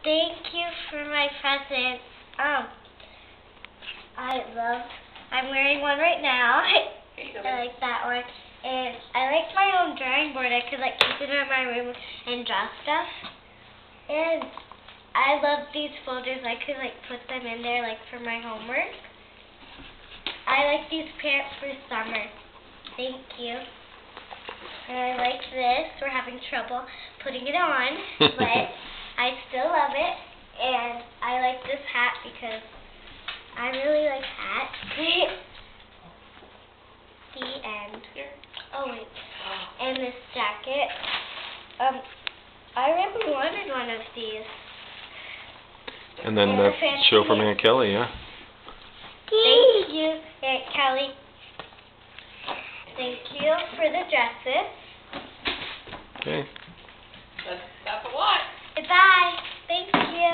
Thank you for my presents. I'm wearing one right now. I like that one. And I like my own drawing board. I could keep it in my room and draw stuff. And I love these folders. I could put them in there for my homework. I like these pants for summer. Thank you. And I like this. We're having trouble putting it on, but I still love it. And I like this hat because I really like hats. The end. Oh wait. And this jacket. I really wanted one of these. And then the show from Aunt Kelly, yeah? Thank you, Aunt Kelly. Thank you for the dresses. Okay. That's a lot. Goodbye. Thank you.